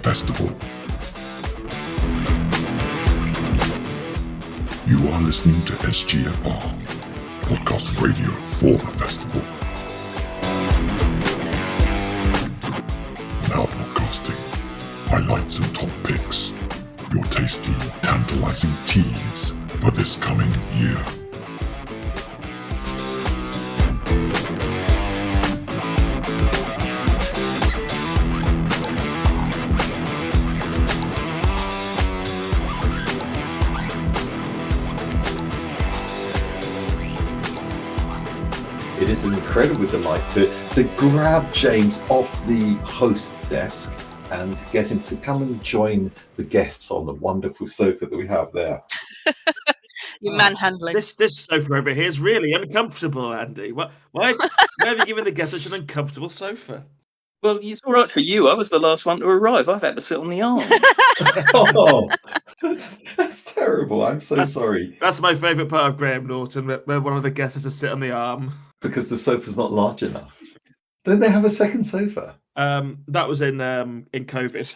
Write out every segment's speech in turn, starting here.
Festival. You are listening to SGFR, podcast radio for the festival. Now broadcasting highlights and top picks, your tasty, tantalizing tease for this coming year. It is an incredible delight to grab James off the host desk and get him to come and join the guests on the wonderful sofa that we have there. You're manhandling. This sofa over here is really uncomfortable, Andy. Why have you given the guests such an uncomfortable sofa? Well, it's all right for you. I was the last one to arrive. I've had to sit on the arm. Oh, that's terrible. I'm so sorry. That's my favourite part of Graham Norton, where one of the guests has to sit on the arm. Because the sofa's not large enough. Don't they have a second sofa? That was in COVID.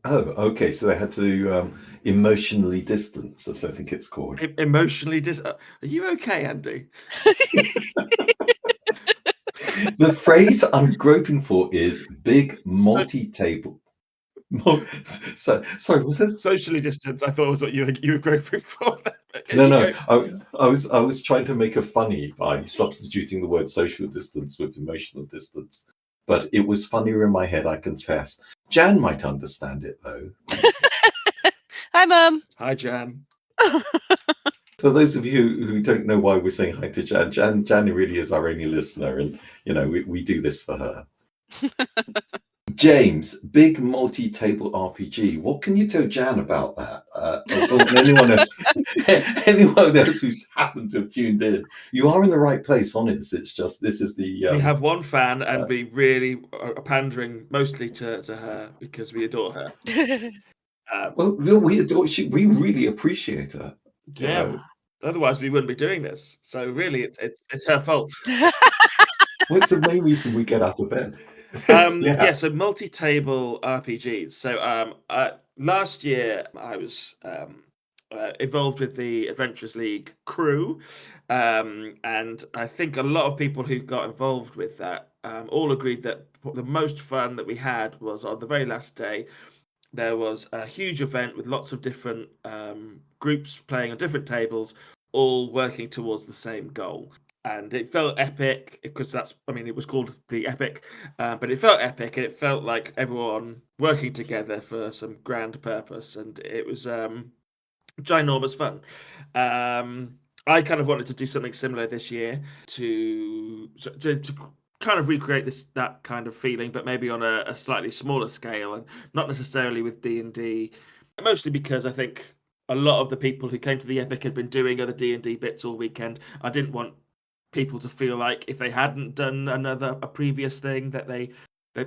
Oh, okay. So they had to emotionally distance, as I think it's called. Emotionally Are you okay, Andy? The phrase I'm groping for is big multi-table. Sorry, was this Socially distanced? I thought was what you were groping for. No. I was trying to make a funny by substituting the word social distance with emotional distance, but it was funnier in my head, I confess. Jan might understand it though. Hi, Mum. Hi, Jan. For those of you who don't know why we're saying hi to Jan really is our only listener, and we do this for her. James, big multi-table RPG. What can you tell Jan about that? Anyone else who's happened to have tuned in, you are in the right place on it. It's just this is the. We have one fan, and we really are pandering mostly to her because we adore her. We adore. We really appreciate her. Yeah. Otherwise, we wouldn't be doing this. So really, it's her fault. What's the main reason we get out of bed? So multi-table RPGs. So last year I was involved with the Adventurers League crew, and I think a lot of people who got involved with that all agreed that the most fun that we had was on the very last day. There was a huge event with lots of different groups playing on different tables, all working towards the same goal. And it felt epic because it was called the Epic, but it felt epic and it felt like everyone working together for some grand purpose. And it was ginormous fun. I kind of wanted to do something similar this year to kind of recreate that kind of feeling, but maybe on a slightly smaller scale and not necessarily with D&D, mostly because I think a lot of the people who came to the Epic had been doing other D&D bits all weekend. I didn't want people to feel like if they hadn't done a previous thing that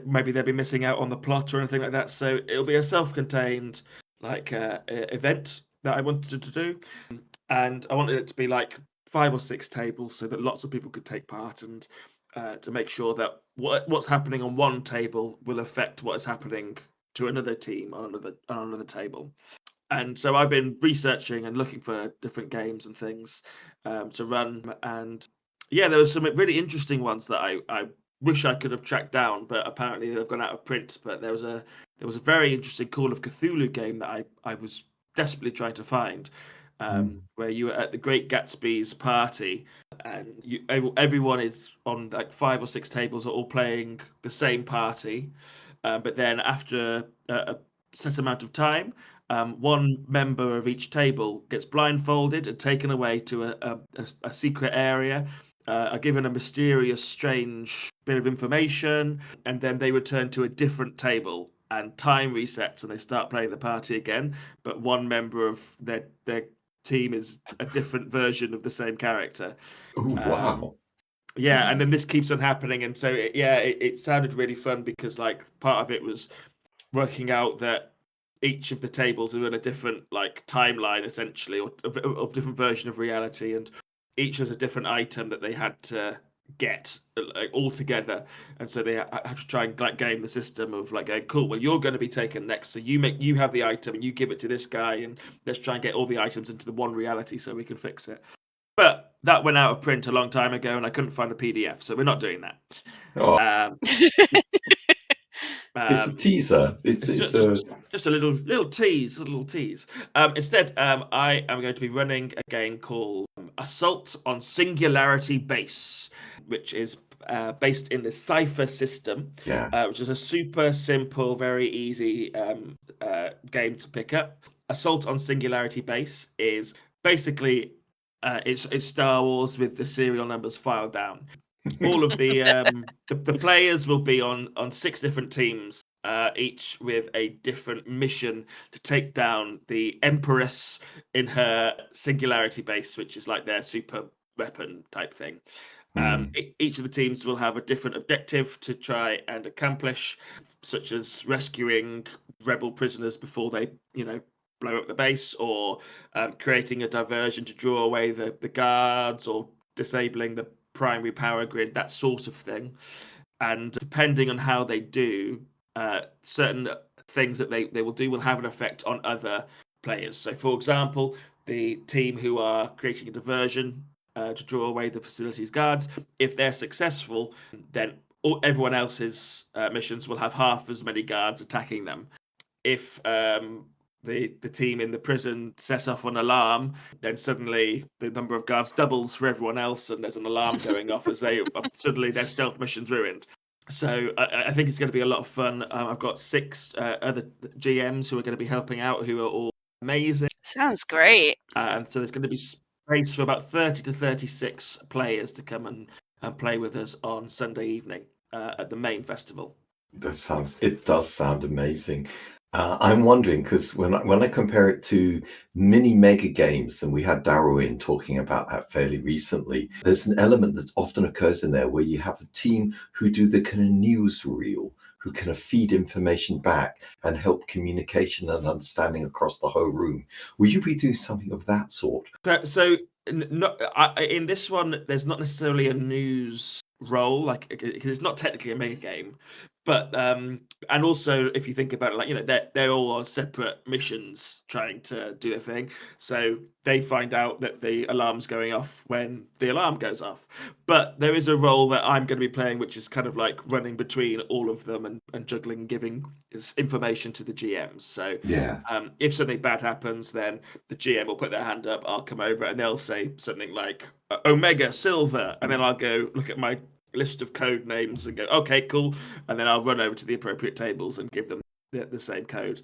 maybe they'd be missing out on the plot or anything like that. So it'll be a self-contained event that I wanted to do, and I wanted it to be like 5 or 6 tables so that lots of people could take part, and to make sure that what's happening on one table will affect what is happening to another team on another table. And so I've been researching and looking for different games and things to run. And yeah, there were some really interesting ones that I wish I could have tracked down, but apparently they've gone out of print. But there was a very interesting Call of Cthulhu game that I was desperately trying to find, where you were at the Great Gatsby's party, and everyone is on like 5 or 6 tables are all playing the same party, but then after a set amount of time, one member of each table gets blindfolded and taken away to a secret area, are given a mysterious, strange bit of information, and then they return to a different table and time resets and they start playing the party again, but one member of their team is a different version of the same character. Ooh, wow. Yeah, and then this keeps on happening, and so it sounded really fun because like part of it was working out that each of the tables are in a different like timeline essentially, or of different version of reality, and each has a different item that they had to get like all together, and so they have to try and like game the system of like going, cool, well, you're going to be taken next, so you have the item and you give it to this guy, and let's try and get all the items into the one reality so we can fix it. But that went out of print a long time ago, and I couldn't find a PDF, so we're not doing that. Oh, it's a Um, teaser. It's just a little tease, Instead, I am going to be running a game called Assault on Singularity Base, which is based in the Cypher system, which is a super simple, very easy game to pick up. Assault on Singularity Base is basically it's Star Wars with the serial numbers filed down. All of the players will be on 6 different teams, each with a different mission to take down the Empress in her Singularity Base, which is like their super weapon type thing. Each of the teams will have a different objective to try and accomplish, such as rescuing rebel prisoners before they, blow up the base, or creating a diversion to draw away the guards, or disabling the primary power grid, that sort of thing. And depending on how they do, certain things that they will do will have an effect on other players. So, for example, the team who are creating a diversion to draw away the facility's guards, if they're successful, then everyone else's missions will have half as many guards attacking them. If the team in the prison set off an alarm, then suddenly the number of guards doubles for everyone else, and there's an alarm going off as they suddenly their stealth mission's ruined. So I think it's going to be a lot of fun. I've got 6 other GMs who are going to be helping out, who are all amazing. Sounds great. And so there's going to be space for about 30 to 36 players to come and play with us on Sunday evening at the main festival. It does sound amazing. I'm wondering, because when I compare it to mini mega games, and we had Darrow in talking about that fairly recently, there's an element that often occurs in there where you have a team who do the kind of newsreel, who kind of feed information back and help communication and understanding across the whole room. Will you be doing something of that sort? So in this one, there's not necessarily a news role, like, because it's not technically a mega game. But and also, if you think about it, like, they're all on separate missions trying to do their thing. So they find out that the alarm's going off when the alarm goes off. But there is a role that I'm going to be playing, which is kind of like running between all of them and juggling, giving information to the GMs. So if something bad happens, then the GM will put their hand up, I'll come over, and they'll say something like Omega Silver, and then I'll go look at my list of code names and go, okay, cool, and then I'll run over to the appropriate tables and give them the same code.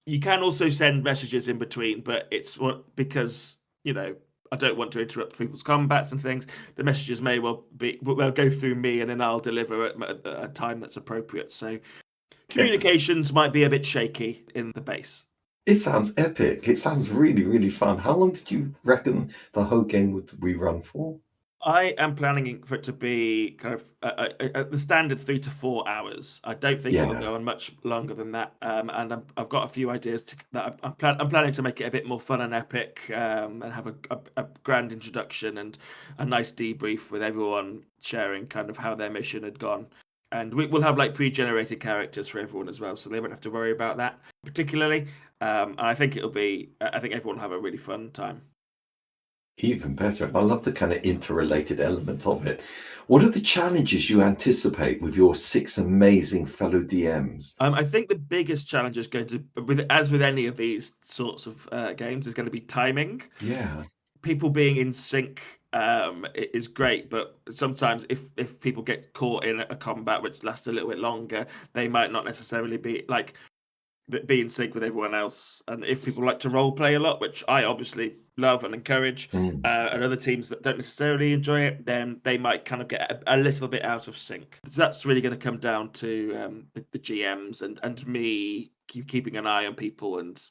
You can also send messages in between, but it's because I don't want to interrupt people's combats and things. The messages may well they'll go through me, and then I'll deliver at a time that's appropriate. So communications might be a bit shaky in the base. It sounds epic. It sounds really, really fun. How long did you reckon the whole game would run for? I am planning for it to be kind of the standard 3 to 4 hours. I don't think it'll go on much longer than that. And I've got a few ideas that I'm planning to make it a bit more fun and epic, and have a grand introduction and a nice debrief with everyone sharing kind of how their mission had gone. And we'll have like pre-generated characters for everyone as well, so they won't have to worry about that particularly. And I think I think everyone will have a really fun time. Even better. I love the kind of interrelated element of it. What are the challenges you anticipate with your 6 amazing fellow DMs? I think the biggest challenge is going to, as with any of these sorts of games, is going to be timing. Yeah. People being in sync is great, but sometimes if people get caught in a combat which lasts a little bit longer, they might not necessarily be in sync with everyone else. And if people like to role play a lot, which I obviously love and encourage, and other teams that don't necessarily enjoy it, then they might kind of get a little bit out of sync. So that's really going to come down to the GMs and me keeping an eye on people and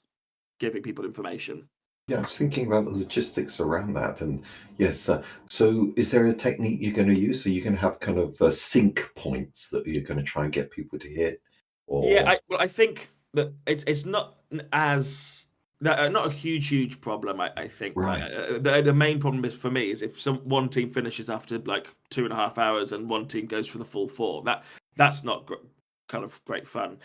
giving people information. Yeah, I was thinking about the logistics around that. And yes, so is there a technique you're going to use? Are you going to have kind of sync points that you're going to try and get people to hit? Or... Yeah, I think that it's not as not a huge problem. I think Right. the main problem is for me is if one team finishes after like 2.5 hours and one team goes for the full 4. That's not kind of great fun.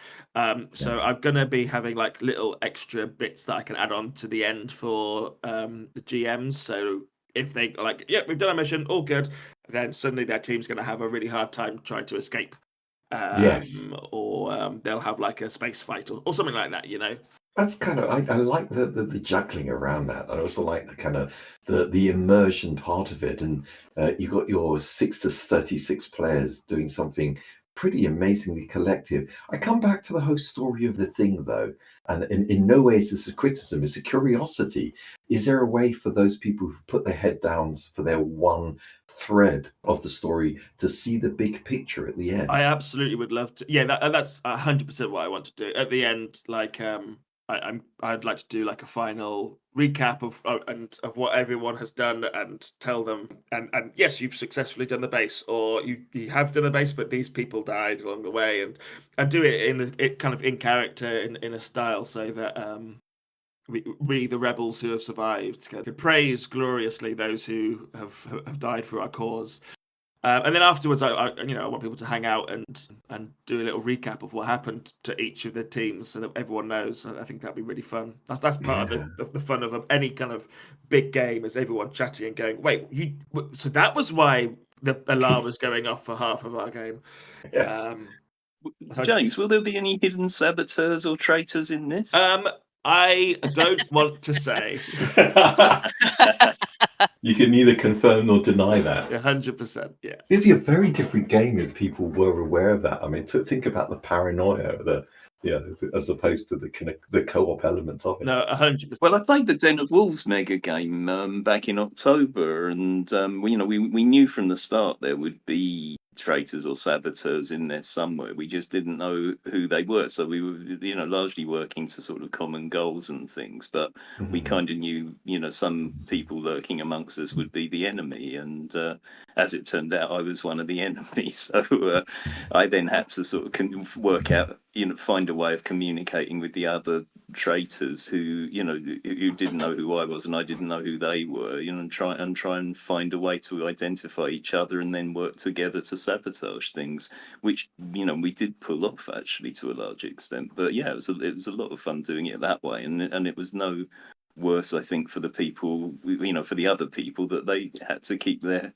So I'm gonna be having like little extra bits that I can add on to the end for the GMs. So if they like, yeah, we've done our mission, all good, then suddenly their team's gonna have a really hard time trying to escape. Yes. Or they'll have like a space fight or something like that, you know. That's kind of I like the juggling around that. I also like the kind of the immersion part of it, and you got your 6 to 36 players doing something pretty amazingly collective. I come back to the whole story of the thing though, and in no way is this a criticism, it's a curiosity. Is there a way for those people who put their head down for their one thread of the story to see the big picture at the end? I absolutely would love to. Yeah, that's 100% what I want to do at the end. Like, I'd like to do like a final recap of what everyone has done and tell them. And yes, you've successfully done the base, or you have done the base, but these people died along the way, and do it in kind of in character in a style so that we the rebels who have survived can praise gloriously those who have died for our cause. And then afterwards, I want people to hang out and do a little recap of what happened to each of the teams, so that everyone knows. I think that'd be really fun. That's part of the fun of any kind of big game, is everyone chatting and going, "Wait, so that was why the alarm was going off for half of our game." Yes. James, will there be any hidden saboteurs or traitors in this? I don't want to say. You can neither confirm nor deny that. 100%, yeah. It'd be a very different game if people were aware of that. I mean, to think about the paranoia, as opposed to the co-op element of it. No, 100%. Well, I played the Den of Wolves mega game back in October, and we knew from the start there would be traitors or saboteurs in there somewhere. We just didn't know who they were, so we were largely working to sort of common goals and things, but we kind of knew some people lurking amongst us would be the enemy, and as it turned out, I was one of the enemies. So I then had to sort of work out, find a way of communicating with the other traitors who didn't know who I was and I didn't know who they were, and try and find a way to identify each other and then work together to sabotage things, which we did pull off actually to a large extent. But yeah, it was a lot of fun doing it that way, and it was no worse, I think, for the people, for the other people, that they had to keep their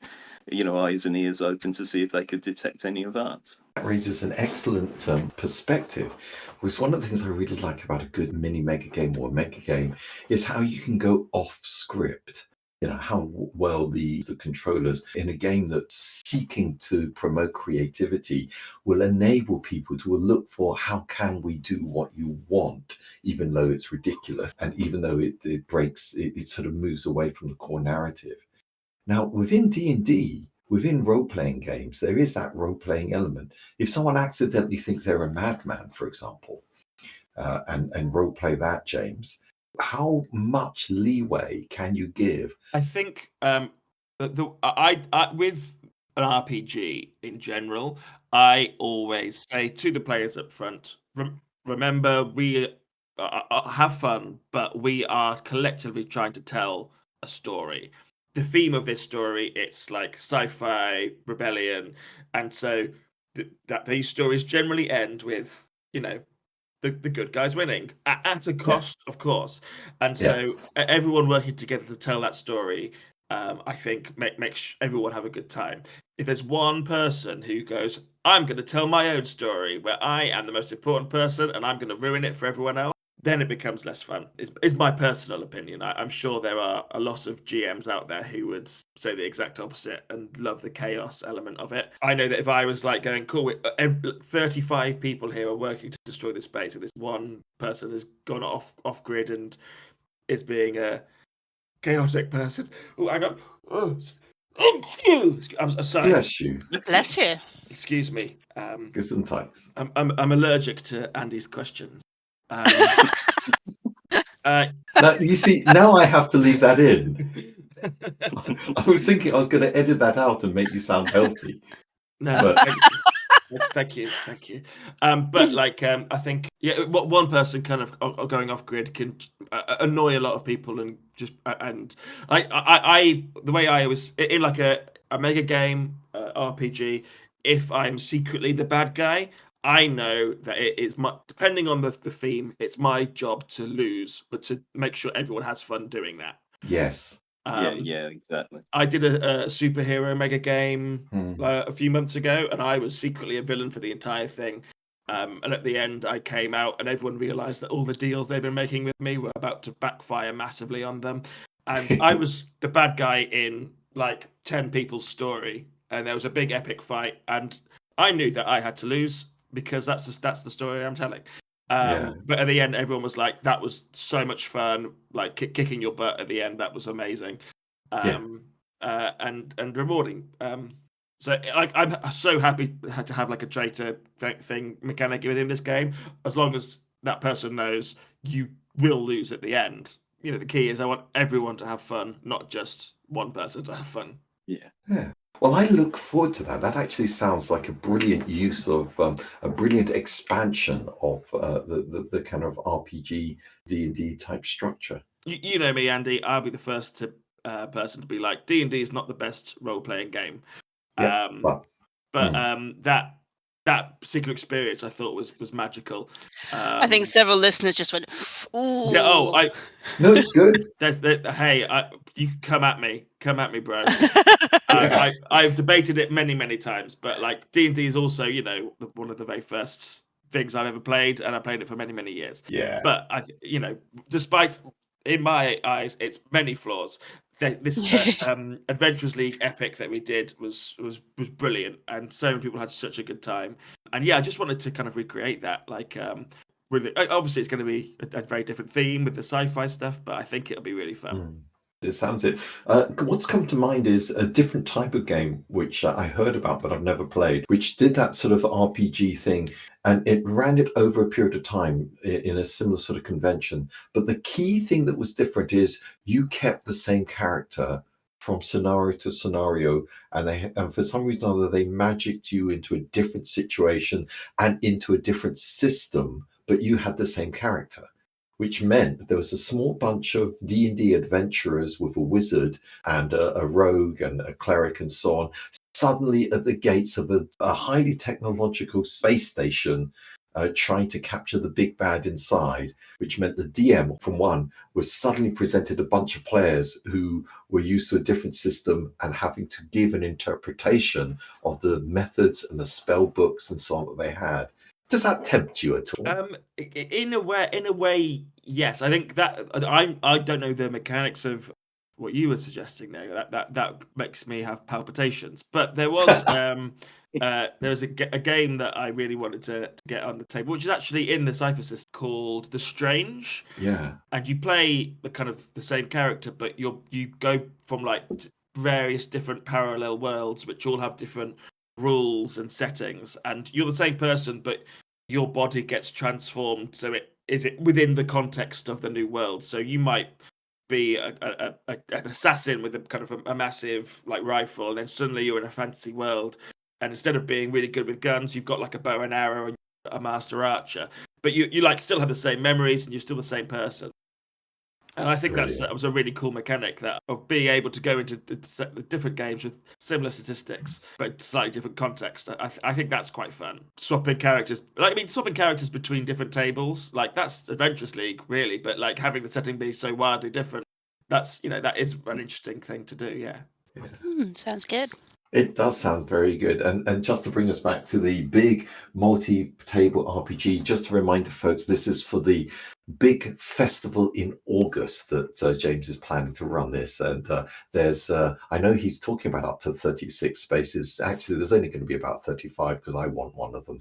eyes and ears open to see if they could detect any of us. That raises an excellent perspective. Was one of the things I really like about a good mini mega game or mega game is how you can go off script. How well the controllers in a game that's seeking to promote creativity will enable people to look for how can we do what you want, even though it's ridiculous and even though it breaks, it sort of moves away from the core narrative. Now, within D&D, within role-playing games, there is that role-playing element. If someone accidentally thinks they're a madman, for example, and role-play that, James, how much leeway can you give? I think I with an RPG in general, I always say to the players up front, remember, we have fun, but we are collectively trying to tell a story. The theme of this story, it's like sci-fi rebellion, and so that these stories generally end with the good guys winning at a cost, of course. And so everyone working together to tell that story, I think makes everyone have a good time. If there's one person who goes, I'm going to tell my own story where I am the most important person and I'm going to ruin it for everyone else, then it becomes less fun, is my personal opinion. I'm sure there are a lot of GMs out there who would say the exact opposite and love the chaos element of it. I know that if I was like going, cool, 35 people here are working to destroy this base, and this one person has gone off grid and is being a chaotic person. Oh, hang on. Oh, thank you. I'm sorry. Bless you. Bless you. Excuse me. Gesundheit. I'm allergic to Andy's questions. Now, you see, now I have to leave that in. I was thinking I was going to edit that out and make you sound healthy. No, But Thank you. But like, I think what one person kind of going off grid can annoy a lot of people, and just and I the way I was in like a mega game RPG. If I'm secretly the bad guy, I know that it is depending on the theme, it's my job to lose, but to make sure everyone has fun doing that. Yes. Yeah, exactly. I did a superhero mega game Hmm. a few months ago, and I was secretly a villain for the entire thing. And at the end, I came out, and everyone realized that all the deals they've been making with me were about to backfire massively on them. And I was the bad guy in like 10 people's story, and there was a big epic fight, and I knew that I had to lose because that's the story I'm telling. Yeah. But at the end, everyone was like, "That was so much fun! Like kicking your butt at the end, that was amazing." And rewarding. So like I'm so happy to have like a traitor thing mechanic within this game, as long as that person knows you will lose at the end. You know, the key is I want everyone to have fun, not just one person to have fun. Yeah. Well, I look forward to that. That actually sounds like a brilliant use of a brilliant expansion of the kind of RPG D&D type structure. You know me, Andy. I'll be the first person to be like, D&D is not the best role playing game. Yeah. That particular experience I thought was magical. I think several listeners just went, "Ooh." Yeah. No, it's good. Hey, you can come at me, bro. I've debated it many times, but like D&D is also, you know, one of the very first things I've ever played, and I played it for many years. Yeah. But you know, despite in my eyes its many flaws, this Adventurers League epic that we did was brilliant, and so many people had such a good time. And yeah, I just wanted to kind of recreate that. Like, really, obviously, it's going to be a very different theme with the sci-fi stuff, but I think it'll be really fun. It sounds it. What's come to mind is a different type of game, which I heard about, but I've never played, which did that sort of RPG thing. And it ran it over a period of time in a similar sort of convention. But the key thing that was different is you kept the same character from scenario to scenario. And for some reason or other, they magicked you into a different situation and into a different system, but you had the same character, which meant that there was a small bunch of D&D adventurers with a wizard and a rogue and a cleric and so on, suddenly at the gates of a highly technological space station, trying to capture the big bad inside, which meant the DM, from one, was suddenly presented a bunch of players who were used to a different system and having to give an interpretation of the methods and the spell books and so on that they had. Does that tempt you at all? In a way, yes. I think that I don't know the mechanics of what you were suggesting there. That makes me have palpitations. But there was there was a game that I really wanted to get on the table, which is actually in the Cypher system, called The Strange. Yeah. And you play the kind of the same character, but you go from like various different parallel worlds, which all have different rules and settings, and you're the same person, but your body gets transformed so it within the context of the new world. So you might be an assassin with a kind of a massive like rifle, and then suddenly you're in a fantasy world, and instead of being really good with guns, you've got like a bow and arrow and a master archer, but you like still have the same memories and you're still the same person. And I think that was a really cool mechanic, that of being able to go into different games with similar statistics, but slightly different context. I think that's quite fun. Swapping characters, swapping characters between different tables, like that's Adventurers League, really. But like having the setting be so wildly different, that is an interesting thing to do. Yeah. Sounds good. It does sound very good. And just to bring us back to the big multi-table RPG, just to remind the folks, this is for the big festival in August that James is planning to run this. And there's, I know he's talking about up to 36 spaces. Actually, there's only going to be about 35 because I want one of them.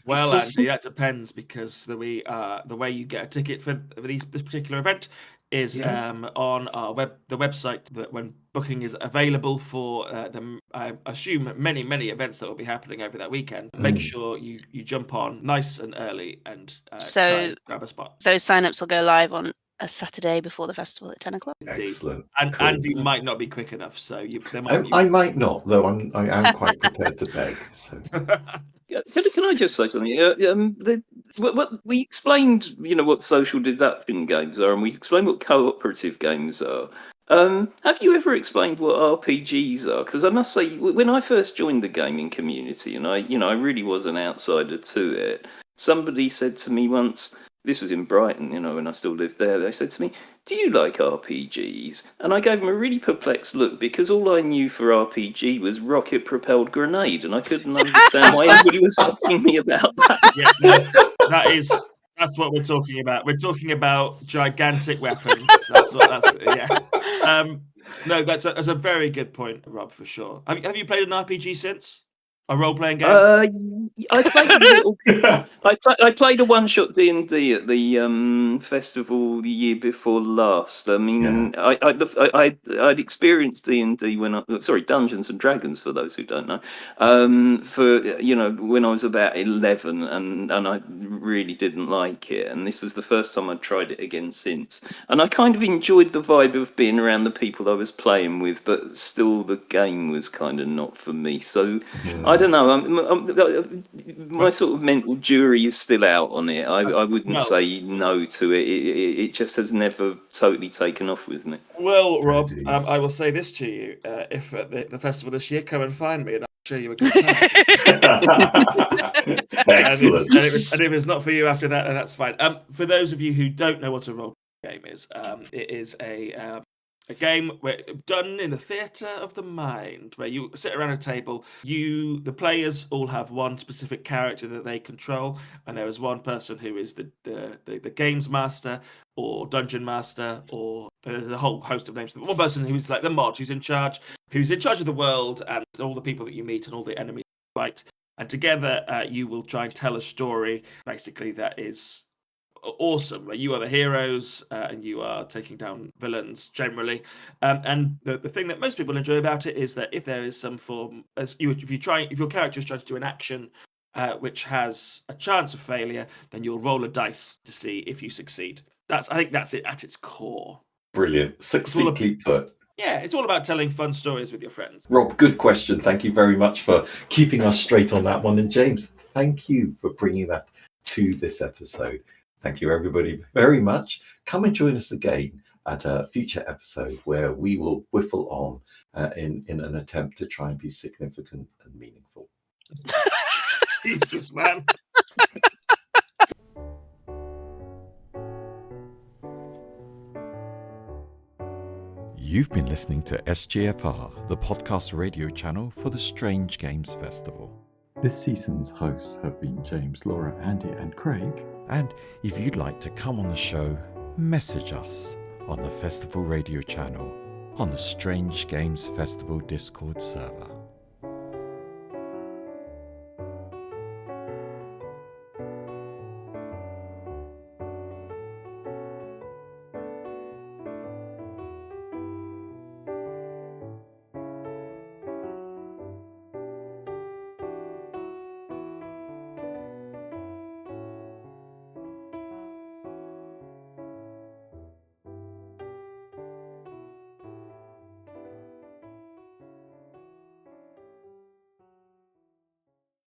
Well, Andy, that depends, because the way you get a ticket for this particular event is on our the website, that when booking is available for I assume many events that will be happening over that weekend. Make sure you jump on nice and early and So grab a spot. Those signups will go live on a Saturday before the festival at 10 o'clock. Indeed. Excellent. And Cool. Andy might not be quick enough, so there might be. I might not, though. I am quite prepared to beg. So Yeah, can I just say something? What we explained, what social deduction games are, and we explained what cooperative games are. Have you ever explained what RPGs are? Because I must say, when I first joined the gaming community, and I really was an outsider to it, somebody said to me once, this was in Brighton, when I still lived there, they said to me, do you like RPGs? And I gave them a really perplexed look because all I knew for RPG was rocket-propelled grenade, and I couldn't understand why anybody was asking me about that. Yeah, that's what we're talking about. We're talking about gigantic weapons. No, that's a very good point, Rob, for sure. Have you played an RPG since? A role-playing game? I played a little. I played a one-shot D&D at the festival the year before last. I mean, I'd experienced D&D Dungeons and Dragons, for those who don't know, when I was about 11, and I really didn't like it. And this was the first time I'd tried it again since. And I kind of enjoyed the vibe of being around the people I was playing with, but still the game was kind of not for me. So. I don't know. My sort of mental jury is still out on it. I wouldn't say no to it. It just has never totally taken off with me. Well, Rob, I will say this to you: if at the festival this year, come and find me, and I'll show you a good time. Excellent. And if it's not for you after that, then that's fine. For those of you who don't know what a role game is, it is a game done in the theatre of the mind, where you sit around a table. The players all have one specific character that they control, and there is one person who is the games master or dungeon master, or there's a whole host of names. But one person who's like the mod, who's in charge of the world and all the people that you meet and all the enemies you fight. And together, you will try and tell a story, basically, that is awesome, where you are the heroes and you are taking down villains generally, and the thing that most people enjoy about it is that if there is some form, if your character is trying to do an action which has a chance of failure, then you'll roll a dice to see if you succeed. I think that's it at its core. Brilliant. Succinctly put. Yeah, it's all about telling fun stories with your friends. Rob, good question. Thank you very much for keeping us straight on that one. And James, thank you for bringing that to this episode. Thank you, everybody, very much. Come and join us again at a future episode where we will whiffle on in an attempt to try and be significant and meaningful. Jesus, man. You've been listening to SGFR, the podcast radio channel for the Strange Games Festival. This season's hosts have been James, Laura, Andy, and Craig. And if you'd like to come on the show, message us on the festival radio channel on the Strange Games Festival Discord server.